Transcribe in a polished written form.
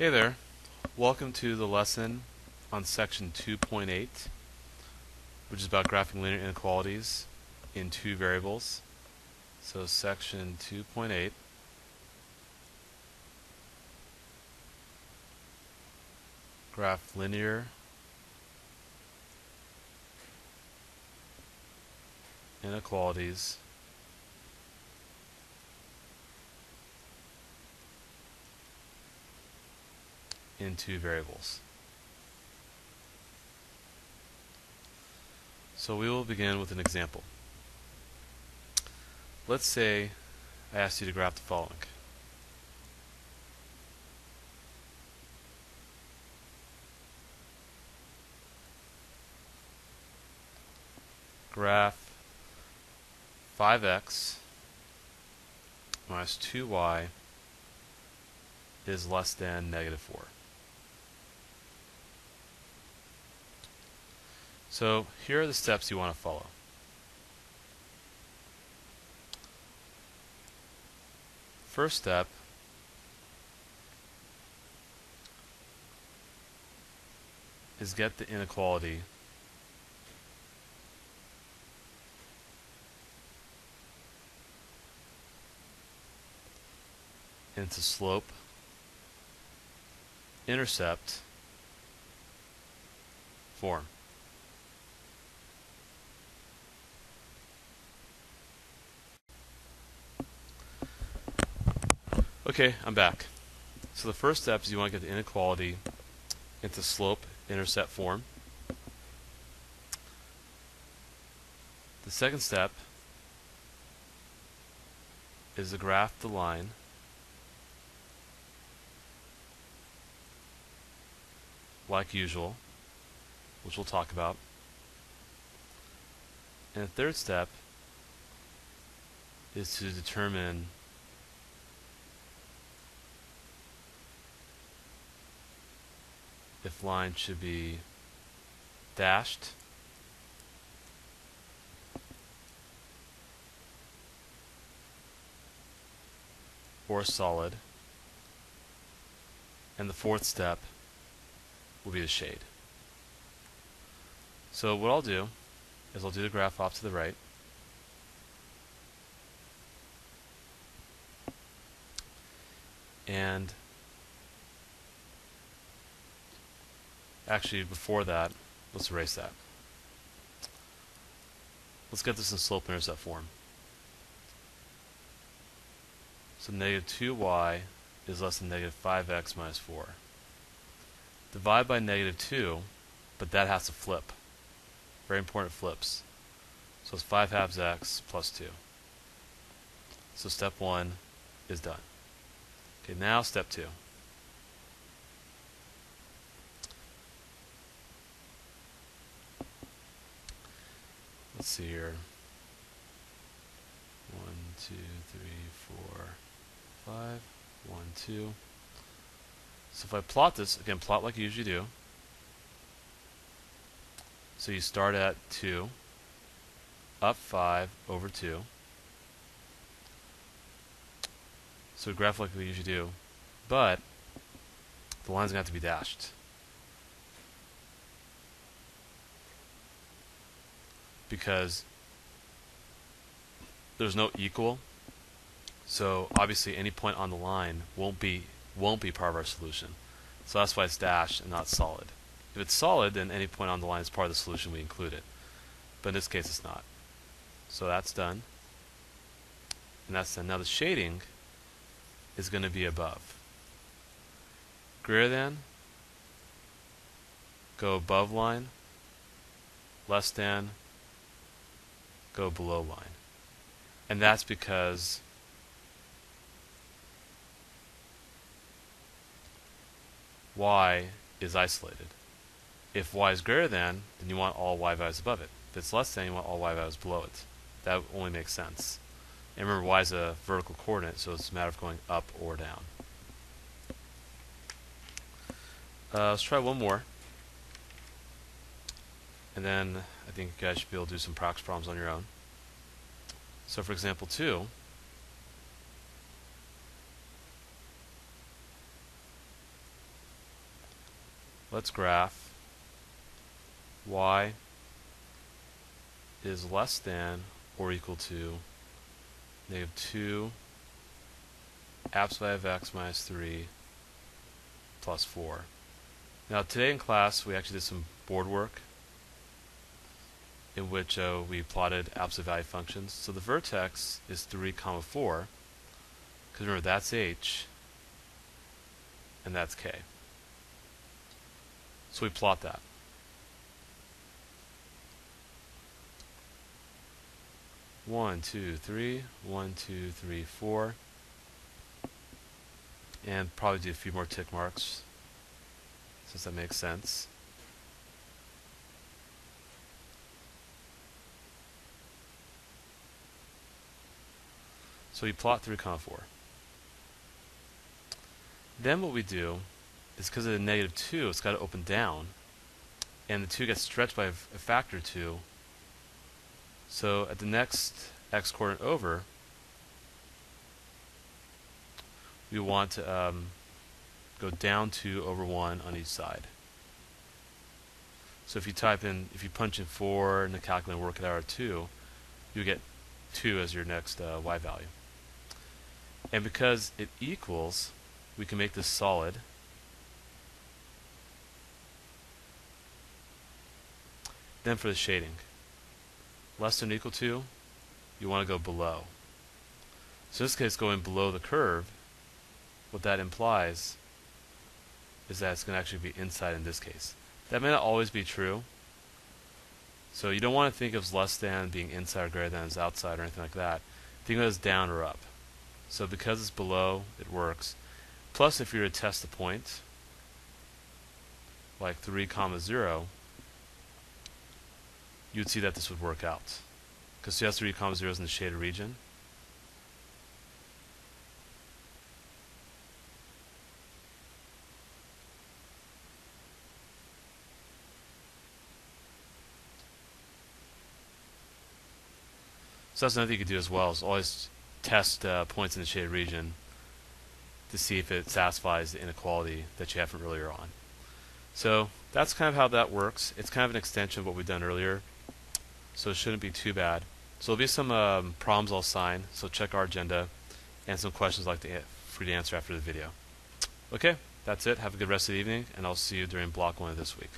Hey there, welcome to the lesson on section 2.8, which is about graphing linear inequalities in two variables. So section 2.8, graph linear inequalities in two variables. So we will begin with an example. Let's say I asked you to graph the following. Graph 5x minus 2y is less than -4. So here are the steps you want to follow. First step is get the inequality into slope, intercept form. Okay, I'm back. So the first step is you want to get the inequality into slope, intercept form. The second step is to graph the line like usual, which we'll talk about. And the third step is to determine if line should be dashed or solid. And the fourth step will be the shade. So what I'll do is I'll do the graph off to the right. And actually before that, let's erase that. Let's get this in slope intercept form. So -2y is less than -5x minus 4. Divide by -2, but that has to flip. Very important flips. So it's 5/2 x plus 2. So step 1 is done. Okay, now step 2. Let's see here. 1, 2, 3, 4, 5. 1, 2. So if I plot this, again, plot like you usually do. So you start at 2, up 5 over 2. So graph like we usually do, but the line's going to have to be dashed. Because there's no equal, so obviously any point on the line won't be part of our solution. So that's why it's dashed and not solid. If it's solid, then any point on the line is part of the solution, we include it. But in this case, it's not. So that's done. And that's done. Now the shading is going to be above. Greater than, go above line. Less than, go below line. And that's because y is isolated. If y is greater than, then you want all y values above it. If it's less than, you want all y values below it. That only makes sense. And remember, y is a vertical coordinate, so it's a matter of going up or down. Let's try one more. And then I think you guys should be able to do some practice problems on your own. So for example 2, let's graph y is less than or equal to negative 2 absolute of x minus 3 plus 4. Now today in class we actually did some board work in which we plotted absolute value functions. So the vertex is 3 comma 4, because remember that's h and that's k. So we plot that. One, two, three, 1, 2, 3, 4, and probably do a few more tick marks since that makes sense. So we plot 3 comma 4. Then what we do is, because of the negative 2, it's got to open down, and the 2 gets stretched by a factor 2. So at the next x coordinate over, we want to go down 2 over 1 on each side. So if you punch in 4 in the calculator and work it out at 2, you get 2 as your next y value. And because it equals, we can make this solid. Then for the shading, less than or equal to, you want to go below. So in this case, going below the curve, what that implies is that it's going to actually be inside in this case. That may not always be true. So you don't want to think of less than being inside or greater than as outside or anything like that. Think of it as down or up. So because it's below, it works. Plus, if you were to test the point, like 3 comma 0, you'd see that this would work out. Because CS 3 comma 0 is in the shaded region. So that's another thing you could do as well, is always test points in the shaded region to see if it satisfies the inequality that you had from earlier on. So that's kind of how that works. It's kind of an extension of what we've done earlier, so it shouldn't be too bad. So there'll be some problems I'll assign, so check our agenda, and some questions I'd like for you to answer after the video. Okay, that's it. Have a good rest of the evening, and I'll see you during block 1 of this week.